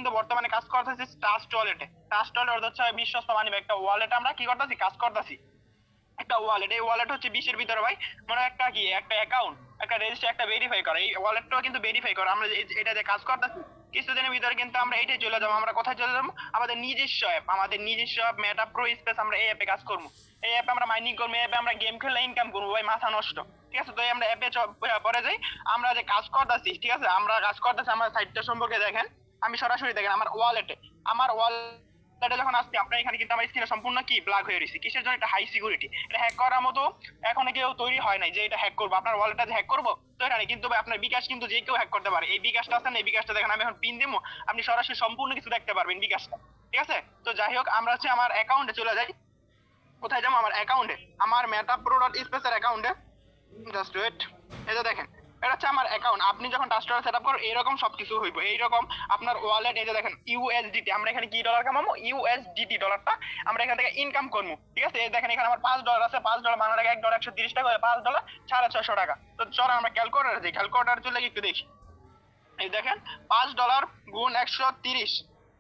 কিন্তু বর্তমানে কাজ করতেছি ট্রাস্ট ওয়ালেটে। ট্রাস্ট ওয়ালেট হচ্ছে বিশ্বস্ত মানি একটা ওয়ালেট, আমরা কি করতেছি কাজ করতেছি একটা ওয়ালেট। এই ওয়ালেট হচ্ছে বিশ্বের ভিতরে ভাই মানে একটা কি একটা অ্যাকাউন্ট, একটা রেজিস্টার, একটা ভেরিফাই করা। এই ওয়ালেটটাও কিন্তু ভেরিফাই করা। আমরা এটা যে কাজ করতেছি কিছুদিনের ভিতরে কিন্তু আমরা এইটাই চলে যাবো। আমরা কোথায় চলে যাবো? আমাদের নিজস্ব অ্যাপ, আমাদের নিজস্ব অ্যাপ মেটা প্রো স্পেস। আমরা এই অ্যাপে কাজ করবো, এই অ্যাপে আমরা মাইনিং করবো, এই অ্যাপে আমরা গেম খেলে ইনকাম করবো ভাই, মাথা নষ্ট। ঠিক আছে, তো আমরা অ্যাপে পরে যাই। আমরা যে কাজ করতেছি, ঠিক আছে, আমরা কাজ করতেছি আমার সাইটটা সম্পর্কে দেখেন। আমি সরাসরি দেখেন আমার ওয়ালেটে, আমার ওয়ালেটে যখন আসছি আপনার এখানে কিন্তু আমার স্ক্রিনে সম্পূর্ণ কি ব্ল্যাক হয়ে রয়েছে। কিসের জন্য? এটা হাই সিকিউরিটি। এটা হ্যাক করার মতো এখনো কেউ তৈরি হয় নাই যে এটা হ্যাক করবো, আপনার ওয়ালেটটা যে হ্যাক করবো তো এটা নেই। কিন্তু আপনার বিকাশ কিন্তু যে কেউ হ্যাক করতে পারে। এই বিকাশটা আছে না, এই বিকাশটা দেখেন আমি এখন পিন দিবো, আপনি সরাসরি সম্পূর্ণ কিছু দেখতে পারবেন বিকাশটা। ঠিক আছে, তো যাই হোক আমরা হচ্ছে আমার অ্যাকাউন্টে চলে যাই। কোথায় যাবো? আমার অ্যাকাউন্টে, আমার মেটা প্রো ডট স্পেসের অ্যাকাউন্টে। জাস্ট ওয়েট, এই যে দেখেন এটা হচ্ছে আমার অ্যাকাউন্ট। আপনি যখন ট্রাস্ট সেট আপ করেন এইরকম সবকিছু হইব, এইরকম আপনার ওয়ালেট। এই যে দেখেন ইউএসডিটি, আমরা এখানে কি ডলার কামাবো? ইউএসডিটি ডলারটা আমরা এখান থেকে ইনকাম করবো। ঠিক আছে, এই দেখেন এখানে আমার $5 আছে। $5 বাংলা টাকা $1 130 করে, $5 650 টাকা। তো চলো আমরা ক্যালকুলেটার দিই, ক্যালকুলেটার চলে একটু দেখি। এই দেখেন $5 গুণ 130,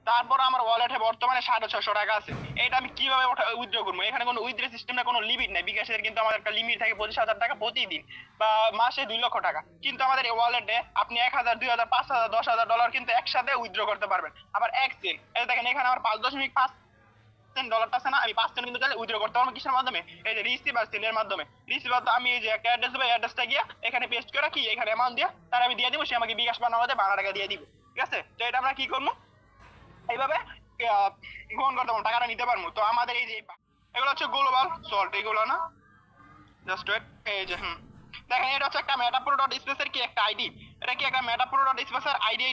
তারপর আমার ওয়ালেটে বর্তমানে 650 টাকা আছে। এটা আমি কিভাবে উইথড্র করবো? এখানে কোনো উইথড্র সিস্টেম না, কোনো লিমিট নাই। বিকাশের কিন্তু আমাদের একটা লিমিট থাকে 25,000 টাকা প্রতিদিন বা মাসে 2 লক্ষ টাকা। কিন্তু আমাদের এই ওয়ালেটে আপনি 1,000 2,000 5,000 10,000 কিন্তু একসাথে উইথড্র করতে পারবেন। আবার এক সেন্ট, এই দেখেন এখানে আমার 5.5 সেন্ট আছে না, আমি 5 সেন্ট কিন্তু চাইলে উইথড্র করতে পারবো। কিসের মাধ্যমে? এই যে রিসিভার সেন্ডের মাধ্যমে। রিসিভার তো আমি এই যে একটা অ্যাড্রেস দেবো, অ্যাড্রেসটা গিয়ে এখানে পেস্ট করে কি এখানে অ্যামাউন্ট দিয়ে তার আমি দিয়ে দিব, সে আমাকে বিকাশ বানাতে $12 দিয়ে দিব। ঠিক আছে, তো এটা আমরা কি করবো এইভাবে গ্রহণ করতে পারবো, টাকাটা নিতে পারবো। তো আমাদের এই যে এগুলো হচ্ছে গ্লোবাল সল্ট, এগুলো না জাস্ট ওয়েট। এই যে দেখেন এটা হচ্ছে একটা মেটাপ্রো ডট স্পেসের কি একটা আইডি। এটা কি একটা মেটাপ্রো ডট স্পেসের আইডি?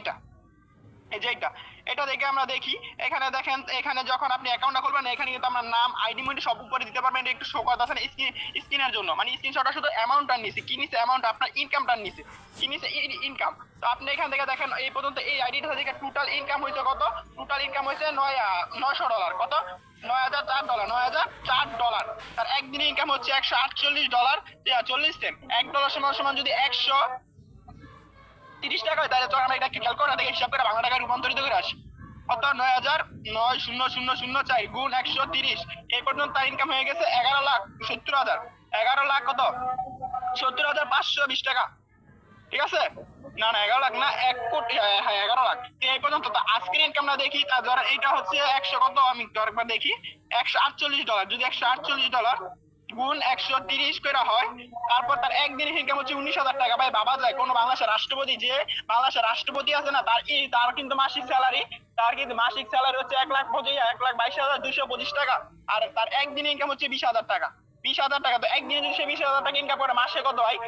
এই যে এটা দেখে আমরা দেখি এখানে দেখেন, এখানে যখন আপনি অ্যাকাউন্টটা খুলবেন এখানে কিন্তু আপনার নাম আইডি মনি সব উপরে দিতে পারবেন। এটা একটু শো করতে আছেন স্ক্রিনের জন্য, মানে স্ক্রিনশটটা শুধু অ্যামাউন্টটা নিছে, কি নিছে অ্যামাউন্ট, আপনার ইনকামটা নিছে, কি নিছে ইনকাম। তো আপনি এখান থেকে দেখেন এই পর্যন্ত এই আইডিটা থেকে টোটাল ইনকাম হয়েছে কত? টোটাল ইনকাম হয়েছে $900। কত? $9,004, $9,004। তার একদিনে ইনকাম হচ্ছে $148 40 সেন্ট। $1 সমান যদি 130 টাকা হয়, তাহলে তো আমরা এটা ক্যালকুলেটর থেকে হিসাব করে বাংলা টাকায় রূপান্তরিত করে আসি। কত? 9,900,004 গুণ 130, এই পর্যন্ত তার ইনকাম হয়ে গেছে 11,70,000। 11 লাখ কত? 70,520 টাকা। ঠিক আছে, না না 11 লাখ না, 1 কোটি, হ্যাঁ 11 লাখ। এই পর্যন্ত তো আজকের ইনকামটা দেখি, তার দ্বারা এইটা হচ্ছে 100 কত, আমি একবার দেখি, $148। যদি $148 গুণ 130 করে হয়, তারপর তার একদিনের ইনকাম হচ্ছে 19,000 টাকা। ভাই বাবা যায়, কোন বাংলাদেশের রাষ্ট্রপতি, যে বাংলাদেশের রাষ্ট্রপতি আছে না, তার কিন্তু মাসিক স্যালারি, হচ্ছে 1,22,225 টাকা। আর তার একদিনের ইনকাম হচ্ছে 20,000 টাকা। 20,000 টাকা, তো একদিনে যদি সে 20,000 টাকা ইনকাম করে, মাসে কত হয়?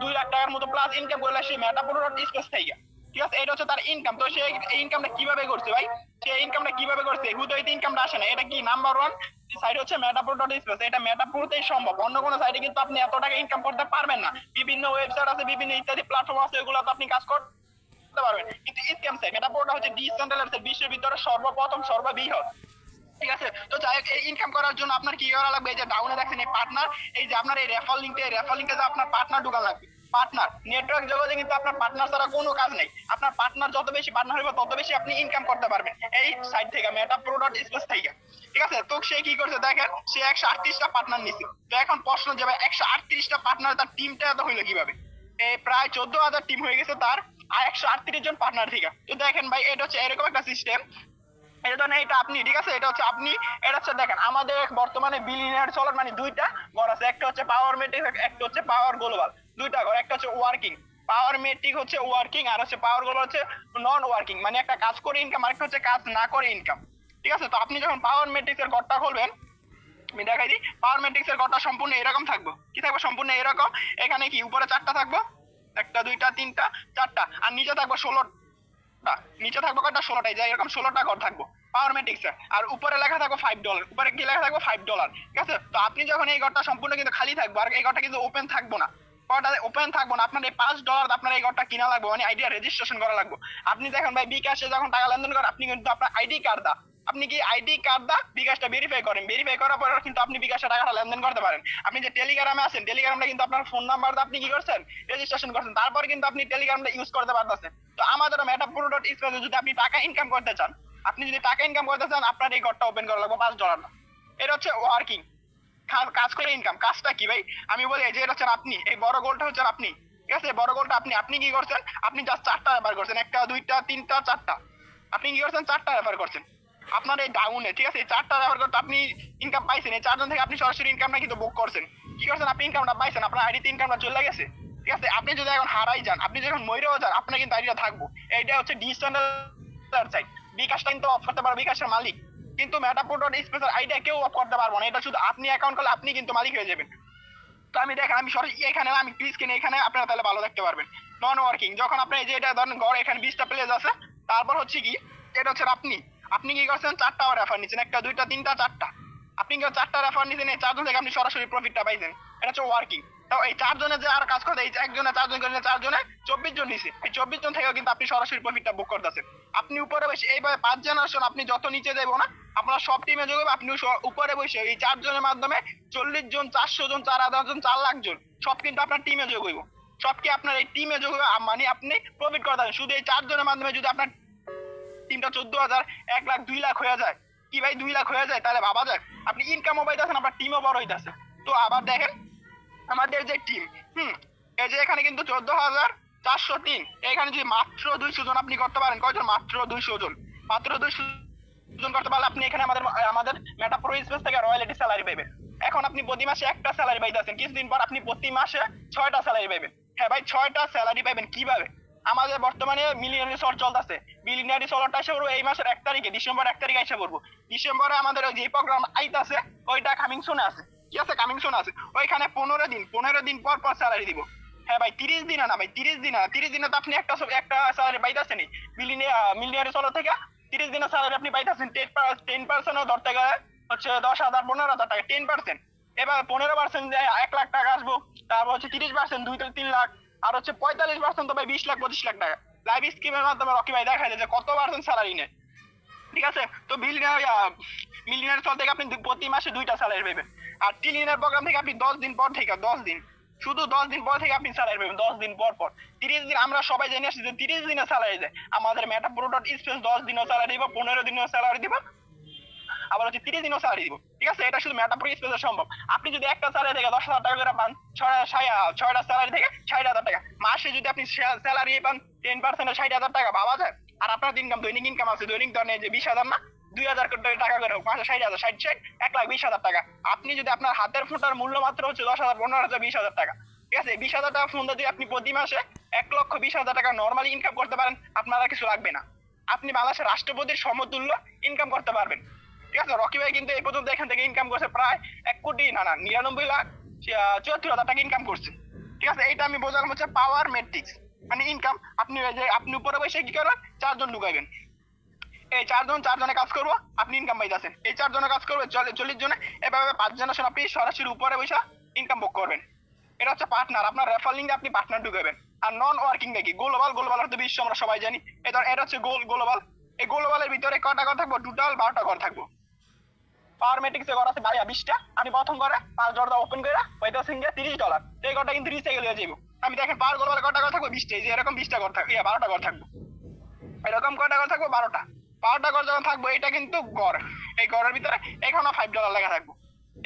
2 লাখ টাকার মতো প্লাস ইনকাম করলে সে মেটাপ্রো ডট স্পেস থেকে। ঠিক আছে, এটা হচ্ছে তার ইনকাম। তো সে এই ইনকামটা কিভাবে করছে ভাই? সে ইনকামটা কিভাবে করছে? হুদয়তে ইনকামটা আসে না। এটা কি নাম্বার 1 সাইট হচ্ছে মেটাপ্রো ডট স্পেস। এটা মেটাপ্রোতেই সম্ভব, অন্য কোনো সাইটে কিন্তু আপনি এত টাকা ইনকাম করতে পারবেন না। বিভিন্ন ওয়েবসাইট আছে, বিভিন্ন ইত্যাদি প্ল্যাটফর্ম আছে, এগুলো তো আপনি কাজ করতে পারবেন। কিন্তু স্ক্যাম সাইট মেটাপ্রোটা হচ্ছে ডিসেন্ট্রালাইজড, বিশ্বের ভিতরে সর্বপ্রথম সর্ববৃহৎ। ঠিক আছে, তো যাই হোক এই ইনকাম করার জন্য আপনার কি করা লাগবে? এই যে ডাউনে দেখেন এই পার্টনার, এই যে আপনার এই রেফার লিঙ্কে যে আপনার পার্টনার ঢোকা লাগবে। পার্টনার নেটওয়ার্ক জগতে কিন্তু আপনার পার্টনার ছাড়া কোনো কাজ নেই। আপনার পার্টনার যত বেশি পার্টনার হবে তত বেশি আপনি ইনকাম করতে পারবেন এই সাইট থেকে, মেটাপ্রো ডট স্পেস থেকে। ঠিক আছে, তো সে কি করছে দেখেন, সে 138টা পার্টনার নিছে। তো এখন প্রশ্ন যে ভাই 138টা পার্টনার, তার টিমটা এত হইলো কিভাবে? এই প্রায় 14,000 টিম হয়ে গেছে তার, আর 138 জন পার্টনার থেকে। তো দেখেন ভাই এটা হচ্ছে এরকম একটা সিস্টেম। এটা তো না, এটা আপনি, ঠিক আছে, এটা হচ্ছে আপনি, এটা হচ্ছে দেখেন আমাদের বর্তমানে বিলিয়নিয়ার চলন মানে দুইটা ঘর আছে, একটা হচ্ছে পাওয়ার মেট্রিক, একটা হচ্ছে পাওয়ার গ্লোবাল। দুইটা ঘর, একটা হচ্ছে ওয়ার্কিং পাওয়ার মেট্রিক হচ্ছে ওয়ার্কিং, আর হচ্ছে পাওয়ার গ্লোবাল হচ্ছে নন ওয়ার্কিং, মানে একটা কাজ করে ইনকাম আর একটা হচ্ছে কাজ না করে ইনকাম। ঠিক আছে, তো আপনি যখন পাওয়ার মেট্রিক্স এর ঘরটা খুলবেন, আমি দেখাই দিই, পাওয়ার মেট্রিক্স এর ঘরটা সম্পূর্ণ এরকম থাকবো। কি থাকবে? সম্পূর্ণ এরকম। এখানে কি উপরে 4টা থাকবো, 1টা 2টা 3টা 4টা, আর নিচে থাকবো 16টা। নিচে থাকবো কয়টা? 16টাই, যাই এরকম 16টা ঘর থাকবো পাওয়ার মেট্রিক্সে। আর উপরে লেখা থাকবো $5। উপরে কি লেখা থাকবো? $5। ঠিক আছে, তো আপনি যখন এই ঘরটা সম্পূর্ণ কিন্তু খালি থাকবো, আর এই ঘরটা কিন্তু ওপেন থাকবো না, ওপেন থাকবো না, আপনার এই $5 আপনার এই ঘরটা কিনা লাগবে, মানে আইডিয়া রেজিস্ট্রেশন করা লাগবে। আপনি দেখেন ভাই বিকাশে যখন টাকা লেনদেন করেন, আপনি কিন্তু আপনার আইডি কার্ড দা আপনি কি আইডি কার্ড দা বিকাশটা ভেরিফাই করেন, ভেরিফাই করার পর কিন্তু আপনি বিকাশে টাকাটা লেনদেন করতে পারেন। আপনি যে টেলিগ্রামে আছেন, টেলিগ্রামটা কিন্তু আপনার ফোন নাম্বার দিয়ে আপনি কি করছেন, রেজিস্ট্রেশন করছেন, তারপর কিন্তু আপনি টেলিগ্রামটা ইউজ করতে পারতেছেন। তো আমাদের metapro.space যদি আপনি টাকা ইনকাম করতে চান, আপনি যদি টাকা ইনকাম করতে চান, আপনার এই ঘরটা ওপেন করা লাগবে $5 না। এটা হচ্ছে ওয়ার্কিং, কাজ করে ইনকাম। কাজটা কি ভাই, আমি বলি যে এটা হচ্ছেন আপনি, এই বড় গোলটা হচ্ছেন আপনি, ঠিক আছে? বড় গোলটা আপনি, আপনি কি করছেন, আপনি জাস্ট 4টা ব্যাপার করছেন, 1টা 2টা 3টা 4টা, আপনি কি করছেন 4টা ব্যাপার করছেন আপনার এই ডাউনে, ঠিক আছে? এই 4টা ব্যাপার করতে আপনি ইনকাম পাইছেন, এই 4জন থেকে আপনি সরাসরি ইনকামটা কিন্তু বুক করছেন। কি করছেন, আপনি ইনকামটা পাইছেন, আপনার আইডিতে ইনকামটা চলে গেছে, ঠিক আছে? আপনি যদি এখন হারাই যান, আপনি যখন মরেও যান, আপনার কিন্তু আইডিটা থাকবো। এইটা হচ্ছে ডিজিটাল সাইট। বিকাশটা কিন্তু অফ করতে পারবে বিকাশের মালিক, কিন্তু metapro.space আইডিয়া কেউ অফ করতে পারবো না। এটা শুধু আপনি অ্যাকাউন্ট করলে আপনি কিন্তু মালিক হয়ে যাবেন। তো আমি দেখেন, আমি সরাসরি এখানে আমি প্লিজ কিনে এখানে আপনারা তাহলে ভালো দেখতে পারবেন। নন ওয়ার্কিং, যখন আপনি এই যে এটা ধরেন ঘর, এখানে 20টা প্লেস আছে, তারপর হচ্ছে কি, এটা হচ্ছে আপনি, আপনি কি করছেন 4টা রেফার নিচ্ছেন, 1টা 2টা 3টা 4টা, আপনি কি 4টা রেফার নিচ্ছেন, এই 4জন থেকে আপনি সরাসরি প্রফিটটা পাইছেন। এটা হচ্ছে ওয়ার্কিং। তো এই 4জনে যে আর কাজ করতে, এই একজনে 4জন করে 4জনে 24 জন নিছে, এই 24 জন থেকেও কিন্তু আপনি সরাসরি প্রফিটটা বুক করতেছেন। আপনি উপরে বসে এইভাবে 5 জেনারেশন, আপনি যত নিচে যাবো না, আপনারা সব টিমে যোগ হবে, আপনি উপরে বসে এই 4জনের মাধ্যমে 40 জন 400 জন 4000 জন 4 লাখ জন সব কিন্তু আপনার টিমে যোগ হইব। সব কি আপনার এই টিমে যোগ হবে, মানে আপনি প্রফিট করতে পারেন। শুধু এই 4জনের মাধ্যমে যদি আপনার টিমটা 14,000 1 লাখ 2 লাখ হয়ে যায়, কি ভাই 2 লাখ হয়ে যায়, তাহলে ভাবা যায় আপনি ইনকামও পাইতেছেন, আপনার টিমও বড় হইতেছে। তো আবার দেখেন আমাদের যে টিম, এই যে এখানে কিন্তু 14,403, এখানে যদি মাত্র 200 জন আপনি করতে পারেন, কয়জন, মাত্র 200 জন, মাত্র 200 জন করতে পারলে আপনি এখানে আমাদের metapro.space থেকে রয়্যালিটি স্যালারি পাবেন। এখন আপনি প্রতি মাসে একটা স্যালারি পাইতেছেন, কিছুদিন পর আপনি প্রতি মাসে 6টা স্যালারি পাবেন। হ্যাঁ ভাই, 6টা স্যালারি পাবেন। কিভাবে, আমাদের বর্তমানে মিলিয়নারি সল চলতেছে, মিলিয়নারি সলটা এসে পড়বো এই মাসের 1 তারিখে, ডিসেম্বর 1 তারিখে এসে পড়বো। ডিসেম্বরে আমাদের ওই যে প্রোগ্রাম আইতাছে, ওইটা কামিং সুন আছে, ঠিক আছে? কামিং সুন আছে, ওইখানে 15 দিন পর পর স্যালারি দিব। হ্যাঁ ভাই, 30 দিনে না ভাই, 30 দিনে না, 30 দিনে তো আপনি একটা স্যালারি পাইতেছেনই। মিলিয়নারি সল থেকে 30 দিনের স্যালারি আপনি পাইতেছেন 10%ও ধরতে গেলে হচ্ছে 10,000 15,000 টাকা, 10%। এবার 15% 1 লাখ টাকা আসবো, তারপর হচ্ছে 30% 2 থেকে 3 লাখ, আর হচ্ছে 45% তো ভাই 20 লাখ 25 লাখ টাকা। লাইভ স্কিমের মাধ্যমে রকি ভাই দেখা যায় যে কত পার্সেন্ট স্যালারি নেয়, ঠিক আছে? তো মিলিয়নারি সল থেকে আপনি প্রতি মাসে 2টা স্যালারি পাবেন। আর ট্রিলিয়নারি প্রোগ্রাম থেকে আপনি 10 দিন পর থেকে, 10 দিন, শুধু 10 দিন পর থেকে আপনি স্যালারি পাবেন, 10 দিন পর পর। 30 দিন আমরা সবাই জেনে আসছি যে 30 দিনের স্যালারি দেয় আমাদের metapro.space, 10 দিনও স্যালারি দিব, 15 দিনও স্যালারি দিব, আবার হচ্ছে 30 দিনও স্যালারি দিব, ঠিক আছে? এটা শুধু metapro.space সম্ভব। আপনি যদি একটা স্যালারি থেকে 10,000 টাকা করে পান, 6টা স্যালারি থেকে 60,000 টাকা মাসে যদি আপনি স্যালারি পান 10% 60,000 টাকা, ভাবা যায়? আর আপনার ইনকাম, দৈনিক ইনকাম আছে, দৈনিক ধরেন যে 20,000 না, 2,000 টাকা করে হোক, মাসে 60,000, 60 1,20,000 টাকা। আপনি যদি আপনার হাতের ফুটার মূল্য মাত্র হচ্ছে 10,000 15,000 20,000 টাকা, ঠিক আছে? 20,000 টাকা ফোন যদি আপনি প্রতি মাসে 1,20,000 টাকা নর্মালি ইনকাম করতে পারেন, আপনার আর কিছু লাগবে না। আপনি বাংলাদেশের রাষ্ট্রপতির সমতুল্য ইনকাম করতে পারবেন, ঠিক আছে? রকি ভাই কিন্তু এই পর্যন্ত এখান থেকে ইনকাম করছে প্রায় 1 কোটি না না 99,74,000 টাকা ইনকাম করছে, ঠিক আছে? এইটা আমি বোঝালাম হচ্ছে পাওয়ার মেট্রিক্স, মানে ইনকাম। আপনি যে আপনি উপরে বসে কি করেন, 4জন ঢুকাইবেন, এই 4জনে কাজ করবো, আপনি ইনকাম পাইতেছেন। এই 4জনে কাজ করবে 40 জনে, এভাবে 5 জনের আপনি সরাসরি উপরে বসে ইনকাম বুক করবেন। এটা হচ্ছে পার্টনার, আপনার রেফার লিঙ্কে আপনি পার্টনার ঢুকাবেন। আর নন ওয়ার্কিং দেখি গ্লোবাল, গ্লোবাল হচ্ছে বিশ্ব, আমরা সবাই জানি। এটা হচ্ছে গ্লোবাল। এই গ্লোবালের ভিতরে কয়টা ঘর থাকবো, টোটাল 12টা ঘর থাকবো। পাওয়ার মেট্রিক্সে ঘর আছে ভাইয়া 20টা। আমি প্রথম ঘরে $5 ওপেন করে পাইতেছেন $30, এই ঘরটা কিন্তু রিসাইকেল হয়ে যাবো। আমি দেখেন পাওয়ার গ্লোবালে কয়টা ঘর থাকবো, 20টা, এই যে এরকম 20টা ঘর থাকবে, 12টা ঘর থাকবো, এরকম কয়টা ঘর থাকবো, 12টা ঘর যখন থাকবো, এটা কিন্তু ঘর। এই ঘরের ভিতরে এখানে $5 লেখা থাকবো,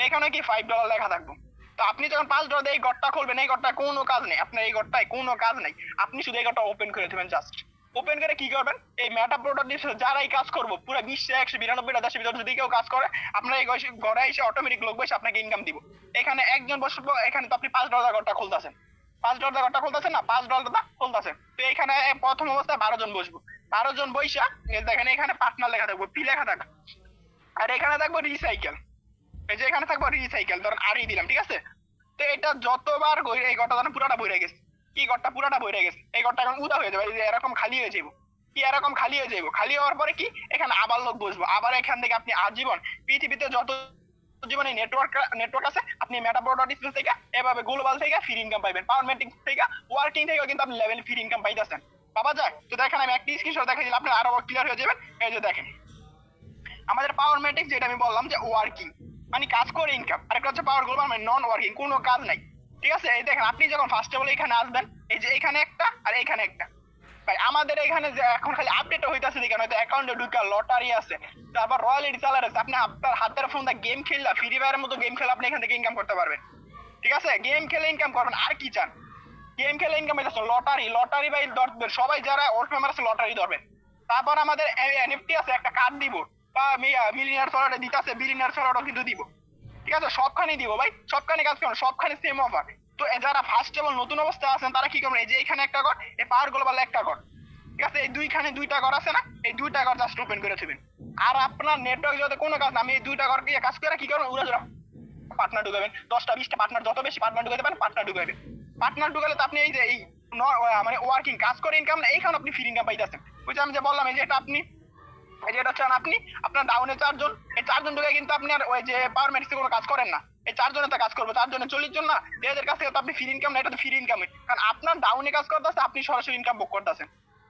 এখানে কি $5 লেখা থাকবো। তো আপনি যখন $5 দিয়ে এই ঘরটা খুলবেন, এই ঘরটা কোনো কাজ নেই, আপনার এই ঘরটায় কোনো কাজ নেই, আপনি শুধু এই ঘরটা ওপেন করে দেবেন। জাস্ট ওপেন করে কি করবেন, এই metapro.space যারাই কাজ করবো পুরো বিশ্বে 192টা দেশের ভিতরে যদি কেউ কাজ করে, আপনার এই ঘরে এসে অটোমেটিক লোক বসে আপনাকে ইনকাম দিব। এখানে একজন বসবো, এখানে তো আপনি $5 ঘরটা খুলতেছেন, $5 ঘরটা খুলতেছেন না, $5 খুলতেছেন। তো এখানে প্রথম অবস্থায় 12 জন বসবো, 12 জন বৈশা দেখেন এখানে পার্টনার লেখা থাকবো, পি লেখা থাকবে, আর এখানে থাকবো রিসাইকেল। এই যে এখানে থাকবো রিসাইকেল, ধরেন আরই দিলাম, ঠিক আছে? তো এটা যতবার এই ঘরটা ধরেন পুরাটা বইরে গেছে, কি ঘরটা পুরাটা বইরে গেছে, এই ঘরটা এখন উদা হয়ে যাবে, এই যে এরকম খালি হয়ে যাবো, কি এরকম খালি হয়ে যাবো। খালি হওয়ার পরে কি এখানে আবার লোক বসবো, আবার এখান থেকে আপনি আজীবন পৃথিবীতে যত জীবনে নেটওয়ার্ক আছে, আপনি metapro.space থেকে এভাবে গ্লোবাল থেকে ফ্রি ইনকাম পাইবেন, পাওয়ার মেট্রিক্স থেকে ওয়ার্কিং থেকে কিন্তু আপনি লেভেল ফ্রি ইনকাম পাইতেছেন, পাওয়া যায়। তো দেখেন আমি একটা স্ক্রিনশট দেখাই দিলাম, আপনি আরো ক্লিয়ার হয়ে যাবেন। এই যে দেখেন আমাদের পাওয়ার ম্যাট্রিক্স যেটা আমি বললাম যে ওয়ার্কিং মানে কাজ করে ইনকাম, আরেকটা হচ্ছে পাওয়ার গ্লোবাল মানে নন ওয়ার্কিং, কোনো কাজ নাই। ঠিক আছে, এই দেখেন আপনি যখন ফার্স্ট অফ অল এখানে আসবেন, এই যে এখানে একটা আর এখানে একটা, ভাই আমাদের এখানে যে এখন খালি আপডেট হইতাছে দেখেন, হয়তো অ্যাকাউন্টে ঢুকা লটারি আছে, তারপর রয়্যালিটি চালার আছে, আপনি আপনার হাতের ফোন দা গেম খেললা, ফ্রি ফায়ারের মতো গেম খেলে আপনি এখান থেকে ইনকাম করতে পারবেন। ঠিক আছে, গেম খেলে ইনকাম করবেন, আর কি চান? গেম খেলে ইনকাম হইতেছে, লটারি লটারি ভাই ধরবেন, সবাই যারা ওল্ড মেম্বার আছে লটারি ধরবেন। তারপর আমাদের এনএফটি আছে, একটা কার্ড দিব, বা মিলিয়নার সরাটা দিতেছে, বিলিয়নার সরাটাও কিন্তু দিব। ঠিক আছে, সবখানে দিব ভাই, সবখানে কাজ করুন, সবখানে সেম অফার। তো যারা ফার্স্ট এবং নতুন অবস্থায় আছেন তারা কি করবেন, এই যে এখানে একটা ঘর, এই পাওয়ার গ্লোবাল একটা ঘর, ঠিক আছে, এই দুইখানে দুইটা ঘর আছে না, এই দুইটা ঘর জাস্ট ওপেন করে দিবেন। আর আপনার নেটওয়ার্ক যাতে কোনো কাজ না, আমি এই দুইটা ঘর দিয়ে কাজ করে কি করবেন, উড়া পার্টনার ঢুকাবেন, 10টা 20টা পার্টনার, যত বেশি পার্টনার ঢুকাতে পারেন পার্টনার ঢুকাবেন। পার্টনার ঢুকালে তো আপনি এই যে এই মানে ওয়ার্কিং কাজ করে ইনকাম না, এইখানে আপনি ফ্রি ইনকাম পাইতেছেন। বুঝছি আমি যে বললাম, এই যে এটা আপনি, এই যে এটা চান আপনি, আপনার ডাউনে 4 জন, এই 4 জন ঢুকে কিন্তু আপনি আর ওই যে পাওয়ার ম্যাট্রিক্সে কোনো কাজ করেন না, এই 4 জনে তো কাজ করবো, 4 জনে 40 জন না, এদের কাছ থেকে তো আপনি ফ্রি ইনকাম না, এটা তো ফ্রি ইনকাম, কারণ আপনার ডাউনে কাজ করতেছে, আপনি সরাসরি ইনকাম বুক করতেছেন।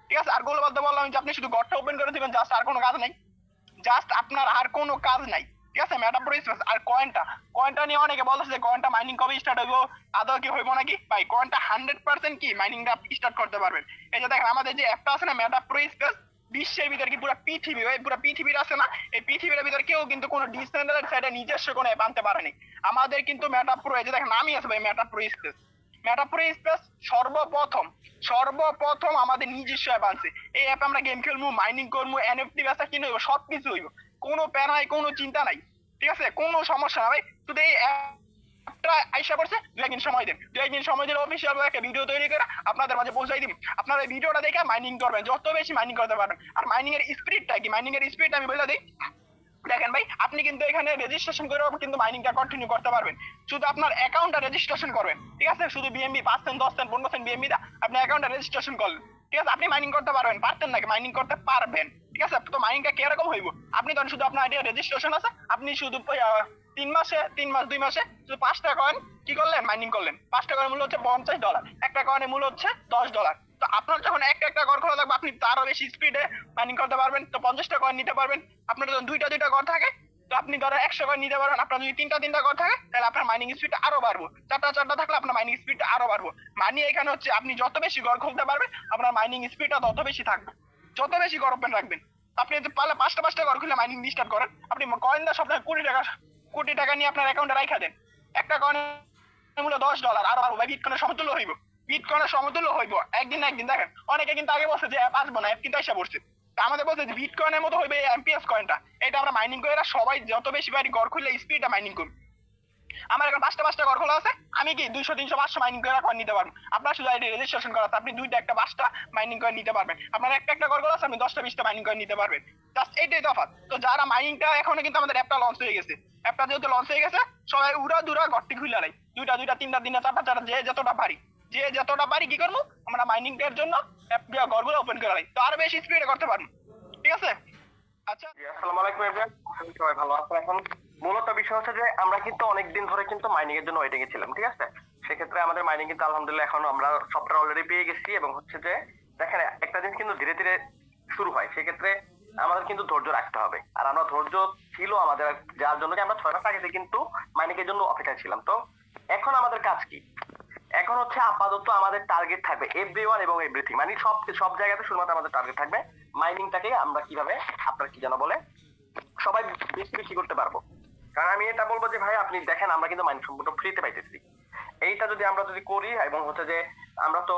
ঠিক আছে, আর গোল বলতে বললাম যে আপনি শুধু ঘরটা ওপেন করে দিবেন, জাস্ট আর কোনো কাজ নাই, জাস্ট আপনার আর কোনো কাজ নাই। ঠিক আছে, মেটা প্রো স্পেস। আর কয়েনটা, কয়েনটা নিয়ে অনেকে বলতেছে যে কয়েনটা মাইনিং কবে স্টার্ট হইব, আদৌ কি হইব নাকি? ভাই কয়েনটা 100% কি মাইনিংটা স্টার্ট করতে পারবেন। এই যে দেখেন আমাদের যে অ্যাপটা আছে না মেটা প্রো স্পেস, বিশ্বের ভিতরে কি পুরো পৃথিবী, ভাই পুরো পৃথিবীর আছে না, এই পৃথিবীর ভিতরে কেউ কিন্তু কোনো ডিসেন্ট্রালাইজড সাইডে নিজস্ব কোনো অ্যাপ আনতে পারেনি। আমাদের কিন্তু মেটা প্রো, এই যে দেখেন নামই আছে ভাই মেটা প্রো স্পেস। মেটা প্রো স্পেস সর্বপ্রথম সর্বপ্রথম আমাদের নিজস্ব অ্যাপ আনছে। এই অ্যাপে আমরা গেম খেলবো, মাইনিং করবো, এনএফটি বেচা কিনে হইব, সবকিছু হইব, কোনো প্যারা নাই, কোনো চিন্তা নাই। ঠিক আছে, কোনো সমস্যা না ভাই, শুধু এই অ্যাপটা আইসা পড়ছে, 2 একদিন সময় দেন, 2 একদিন সময় দিলে অফিসিয়াল একটা ভিডিও তৈরি করে আপনাদের মাঝে পৌঁছাই দিন। আপনারা এই ভিডিওটা দেখে মাইনিং করবেন, যত বেশি মাইনিং করতে পারবেন। আর মাইনিং এর স্পিডটা কি, মাইনিং এর স্পিড আমি বলে দিই, দেখেন ভাই আপনি কিন্তু এখানে রেজিস্ট্রেশন করেও কিন্তু মাইনিংটা কন্টিনিউ করতে পারবেন। শুধু আপনার অ্যাকাউন্টটা রেজিস্ট্রেশন করবেন, ঠিক আছে, শুধু BMB 5 cent 10 cent 15 cent BMB দা আপনি অ্যাকাউন্টটা রেজিস্ট্রেশন করলেন, ঠিক আছে, আপনি মাইনিং করতে পারবেন, পারতেন নাকি? মাইনিং করতে পারবেন। ঠিক আছে, তো মাইনিংটা কিরকম হইব, আপনি ধরেন শুধু আপনার আইডিয়া রেজিস্ট্রেশন আছে, আপনি শুধু 3 মাস 2 মাসে শুধু 5টা কয়েন কি করলেন, মাইনিং করলেন। 5টা কয়েন মূল্য হচ্ছে $50, একটা কয়েনের মূল্য হচ্ছে $10। তো আপনার যখন একটা একটা ঘর খোলা থাকবে, আপনি তারও বেশি স্পিডে মাইনিং করতে পারবেন। তো 50টা কয়েন নিতে পারবেন। আপনার যখন দুইটা দুইটা ঘর থাকে, তো আপনি ধরেন 100 কয়েন নিতে পারবেন। আপনার যদি তিনটা ঘর থাকে, তাহলে আপনার মাইনিং স্পিডটা আরো বাড়বো। চারটা থাকলে আপনার মাইনিং স্পিডটা আরো বাড়বো। মানে এখানে হচ্ছে আপনি যত বেশি ঘর খুলতে পারবেন, আপনার মাইনিং স্পিডটা তত বেশি থাকবে। যত বেশি ঘর ওপেন রাখবেন, আপনি যদি পারলে 5টা ঘর খুলে মাইনিং স্টার্ট করেন, আপনি কয়েন দা সপ্তাহে কোটি টাকা নিয়ে আপনার অ্যাকাউন্টে রাখা দেন, একটা কয়েনের মূল্য $10 আর বাড়বো ভাই, বিটকয়েনের সমতুল্য হইব, বিটকয়েনের সমতুল্য হইব একদিন না একদিন। দেখেন অনেকে কিন্তু আগে বলছে যে অ্যাপ আসবো না, অ্যাপ কিন্তু এসে পড়ছে। তা আমাদের বলছে যে বিটকয়েনের মতো হইবে এমপিএস কয়েনটা, এটা আমরা মাইনিং করে সবাই যত বেশি পারি ঘর খুললে স্পিডটা মাইনিং করুন। আমার এখন 5টা ঘর খোলা আছে, আমি কি 200 300 500 মাইনিং করে কয়েন নিতে পারবেন। আপনার শুধু আইডি রেজিস্ট্রেশন করা, আপনি 2টা একটা 5টা মাইনিং করে নিতে পারবেন। আপনার একটা ঘর খোলা আছে, আপনি 10টা 20টা মাইনিং করে নিতে পারবেন। জাস্ট এইটাই তফাৎ। তো যারা মাইনিংটা এখনো কিন্তু আমাদের অ্যাপটা লঞ্চ হয়ে গেছে, অ্যাপটা যেহেতু লঞ্চ হয়ে গেছে, সবাই উড়া দুরা ঘরটি খুলে নাই, দুইটা 3টা দিনে 4টা যে যতটা পারি কি করবো, আমরা মাইনিংটার জন্য অ্যাপ ঘরগুলো ওপেন করে লাই, তো আরো বেশি স্পিডে করতে পারবো। ঠিক আছে, আচ্ছা আসসালামু আলাইকুম এভরিওয়ান, সবাই ভালো আছেন? এখন মূলত বিষয় হচ্ছে যে আমরা কিন্তু অনেকদিন ধরে কিন্তু মাইনিং এর জন্য ওয়েটিং এ ছিলাম, ঠিক আছে। সেক্ষেত্রে আমাদের মাইনিং কিন্তু আলহামদুলিল্লাহ এখন আমরা সফটওয়্যার অলরেডি পেয়ে গেছি, এবং হচ্ছে যে দেখেন একটা জিনিস কিন্তু ধীরে ধীরে শুরু হয়, সেক্ষেত্রে আমাদের কিন্তু ধৈর্য রাখতে হবে। আর আমরা ধৈর্য ছিল আমাদের, যার জন্য আমরা 6 মাস আগে কিন্তু মাইনিং এর জন্য অপেক্ষায় ছিলাম। তো এখন আমাদের কাজ কি? এখন হচ্ছে আপাতত আমাদের টার্গেট থাকবে এভরিওয়ান এবং এভরিথিং, মানে সব জায়গাতে শুধুমাত্র আমাদের টার্গেট থাকবে মাইনিংটাকে আমরা কিভাবে, আপনার কি যেন বলে, সবাই বেশি বেশি করতে পারবো। কারণ আমি এটা বলবো যে ভাই আপনি দেখেন আমরা কিন্তু মাইনিং সম্পূর্ণ ফ্রিতে পাইতেছি। এইটা আমরা যদি করি, এবং হচ্ছে যে আমরা তো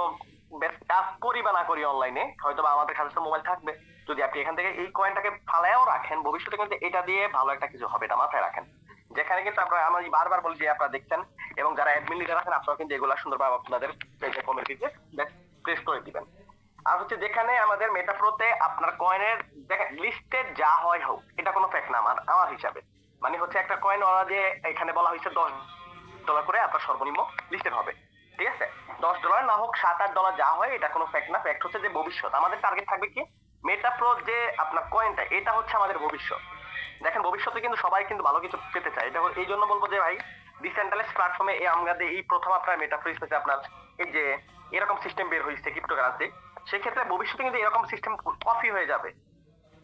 কাজ করি বা না করি অনলাইনে, হয়তো বা আমাদের কাছে মোবাইল থাকবে, যদি আপনি এখান থেকে এই কয়েনটাকে ফালায়ও রাখেন, ভবিষ্যতে কিন্তু এটা দিয়ে ভালো একটা কিছু হবে, এটা মাথায় রাখেন। যেখানে কিন্তু আপনারা, আমি বারবার বলি যে আপনারা দেখছেন, এবং যারা অ্যাডমিন লিডার আছেন আপনারা কিন্তু এগুলা সুন্দরভাবে আপনাদের পেজে কমিউনিটিতে প্রেস করে দিবেন। আর হচ্ছে যেখানে আমাদের মেটাপ্রোতে আপনার কয়েনের দেখেন লিস্টেড যা হয় হোক, এটা কোনো ফ্যাক্ট না আমার হিসাবে। মানে হচ্ছে একটা কয়েন ওরা যে এখানে বলা হয়েছে $10 করে আপনার সর্বনিম্ন লিস্টেড হবে, ঠিক আছে। $10 না হোক $7-8 যা হয়, এটা কোনো ফ্যাক্ট না। ফ্যাক্ট হচ্ছে যে ভবিষ্যৎ আমাদের টার্গেট থাকবে কি, মেটাপ্রো যে আপনার কয়েনটা, এটা হচ্ছে আমাদের ভবিষ্যৎ। দেখেন ভবিষ্যতে কিন্তু সবাই কিন্তু ভালো কিছু পেতে চায়, এটা এই জন্য বলবো যে ভাই ডিসেন্ট্রালাইজড প্ল্যাটফর্মে আমাদের এই প্রথম আপনার মেটাপ্রো স্পেসে আপনার এই যে এরকম সিস্টেম বের হয়েছে ক্রিপ্টোকারেন্সি, সেক্ষেত্রে ভবিষ্যতে কিন্তু এরকম সিস্টেম কপি হয়ে যাবে,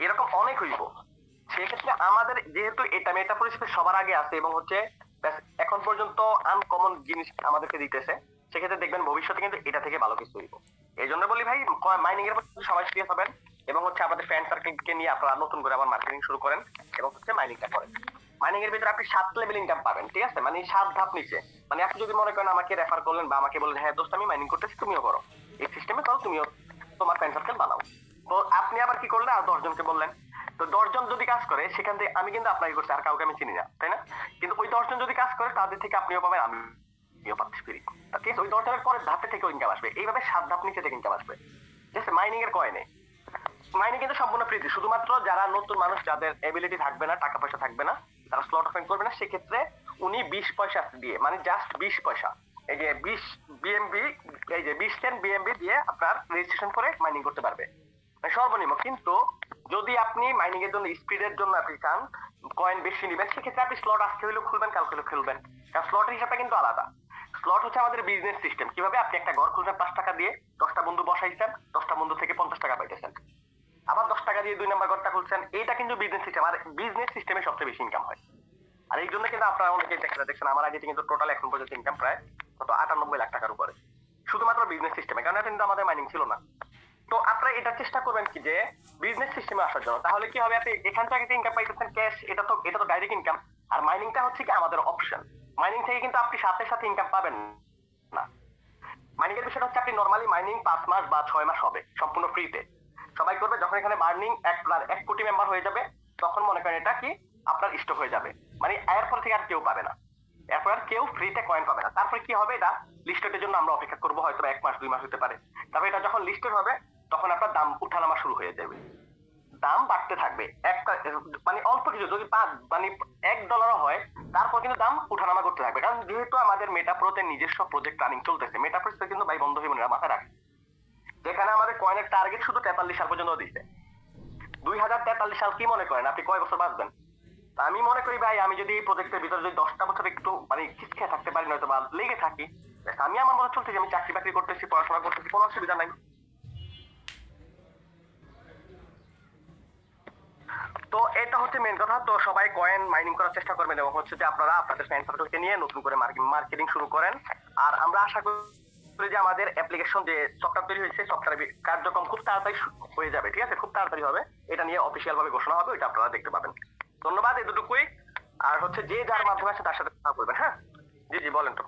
এরকম অনেক হইব। সেক্ষেত্রে আমাদের যেহেতু এটা মেটাফর স্পেস সবার আগে আছে এবং হচ্ছে ব্যাস এখন পর্যন্ত আনকমন জিনিস আমাদেরকে দিতেছে, সেক্ষেত্রে দেখবেন ভবিষ্যতে কিন্তু এটা থেকে ভালো কিছু হইব। এই জন্য বলি ভাই, মাইনিং এর প্রতি সবাই সিরিয়াস হবেন এবং হচ্ছে আপনাদের ফ্রেন্ড সার্কেলকে নিয়ে আপনারা নতুন করে আবার মার্কেটিং শুরু করেন এবং হচ্ছে মাইনিংটা করেন। মাইনিং এর ভিতরে আপনি 7 লেভেল ইনকাম পাবেন, ঠিক আছে, মানে 7 ধাপ নিচে। মানে আপনি যদি মনে করেন আমাকে রেফার করলেন বা আমাকে বললেন হ্যাঁ দোস্ত আমি মাইনিং করতেছি তুমিও করো, এই সিস্টেমে করো, তুমিও তোমার ফ্রেন্ড সার্কেল বানাও। তো আপনি আবার কি করলেন, আর 10 জনকে বললেন। তো 10 জন যদি কাজ করে সেখান থেকে আমি কিন্তু আপনাকে করছি, আর কাউকে আমি চিনি না, তাই না? কিন্তু ওই 10 জন যদি কাজ করে তাদের থেকে আপনিও পাবেন, আমিও পাচ্ছি ফ্রি। ঠিক আছে, ওই 10 জনের পরের ধাপে থেকে ইনকাম আসবে, এইভাবে 7 ধাপ নিচে থেকে ইনকাম আসবে। ঠিক আছে, মাইনিং এর কয়েনে মাইনিং কিন্তু সম্পূর্ণ ফ্রিতে, শুধুমাত্র যারা নতুন মানুষ, যাদের এবিলিটি থাকবে না, টাকা পয়সা থাকবে না, তারা স্লট ওপেন করবে না, সেক্ষেত্রে উনি 20 পয়সা দিয়ে, মানে জাস্ট 20 পয়সা, এই যে 20 বিএমবি, এই যে 20 সেন্ট বিএমবি দিয়ে আপনার রেজিস্ট্রেশন করে মাইনিং করতে পারবে, মানে সর্বনিম্ন। কিন্তু যদি আপনি মাইনিং এর জন্য স্পিডের জন্য আপনি চান, কয়েন বেশি নেবেন, সেক্ষেত্রে আপনি স্লট আজকে হইলেও খুলবেন, কালকে হইলেও খুলবেন, কারণ স্লটের হিসাবটা কিন্তু আলাদা। স্লট হচ্ছে আমাদের বিজনেস সিস্টেম, কিভাবে আপনি একটা ঘর খুলবেন 5 টাকা দিয়ে, 10টা বন্ধু বসাইছেন, 10টা বন্ধু থেকে 50 টাকা পাইতেছেন, আবার 10 টাকা দিয়ে 2 নাম্বার ঘরটা খুলছেন, এইটা কিন্তু বিজনেস সিস্টেম। আর বিজনেস সিস্টেমে সবচেয়ে বেশি ইনকাম হয়। আর এই জন্য কিন্তু আপনারা অনেকে দেখছেন আমার আগে কিন্তু টোটাল এখন পর্যন্ত ইনকাম প্রায় কত 98 লাখ টাকার উপরে, শুধুমাত্র বিজনেস সিস্টেমে, কারণ এটা কিন্তু আমাদের মাইনিং ছিল না। তো আপনারা এটা চেষ্টা করবেন কি যে বিজনেস সিস্টেমে আসার জন্য, তাহলে কি হবে, আপনি এখান থেকে ইনকাম পাইতেছেন ক্যাশ, এটা তো ডাইরেক্ট ইনকাম। আর মাইনিংটা হচ্ছে কি আমাদের অপশন, মাইনিং থেকে কিন্তু আপনি সাথে সাথে ইনকাম পাবেন না। মাইনিং এর বিষয়টা হচ্ছে আপনি নরমালি মাইনিং 5 মাস বা 6 মাস হবে সম্পূর্ণ ফ্রিতে, সবাই করবে। যখন এখানে বার্নিং 1 কোটি মেম্বার হয়ে যাবে, তখন মনে করেন এটা কি আপনার স্টক হয়ে যাবে, মানে এরপর থেকে আর কেউ পাবে না, এরপর আর কেউ ফ্রিতে কয়েন পাবে না। তারপরে কি হবে, এটা লিস্টেডের জন্য আমরা অপেক্ষা করবো, হয়তো 1 মাস 2 মাস হতে পারে। তারপরে এটা যখন লিস্টেড হবে তখন আপনার দাম উঠানামা শুরু হয়ে যাবে, দাম বাড়তে থাকবে। একটা মানে অল্প কিছু যদি মানে $1 হয়, তারপর কিন্তু দাম উঠানামা করতে থাকবে, কারণ যেহেতু আমাদের মেটাপ্রোতে নিজস্ব প্রজেক্ট রানিং চলতেছে, মেটাপ্রোতে কিন্তু ভাই বন্ধ হইবে না, মাথায় রাখে। যেখানে আমাদের কয়েনের টার্গেট শুধু 43 সাল পর্যন্ত দিচ্ছে। 2043 সাল কি মনে করেন আপনি কয় বছর বাঁচবেন? তা আমি মনে করি ভাই, আমি যদি এই প্রজেক্টের ভিতরে যদি 10টা বছর একটু মানে খিচখে থাকতে পারি, নয়তো বা লেগে থাকি, আমি আমার মনে চলতেছি, আমি চাকরি বাকরি করতেছি, পড়াশোনা করতেছি, কোনো অসুবিধা নাই। তো এটা হচ্ছে মেন কথা। তো সবাই কয়েন মাইনিং করার চেষ্টা করবেন এবং হচ্ছে যে আপনারা আপনাদের ফ্রেন্ড সার্কেলকে নিয়ে নতুন করে মার্কেটিং শুরু করেন। আর আমরা আশা করি যে আমাদের অ্যাপ্লিকেশন যে সফটওয়্যার তৈরি হয়েছে, সফটওয়্যার কার্যক্রম খুব তাড়াতাড়ি হয়ে যাবে, ঠিক আছে, খুব তাড়াতাড়ি হবে, এটা নিয়ে অফিসিয়াল ভাবে ঘোষণা হবে, এটা আপনারা দেখতে পাবেন। ধন্যবাদ, এতটুকুই। আর হচ্ছে যে যার মাধ্যমে আছে তার সাথে কথা বলবেন। হ্যাঁ, জি জি বলেন তো।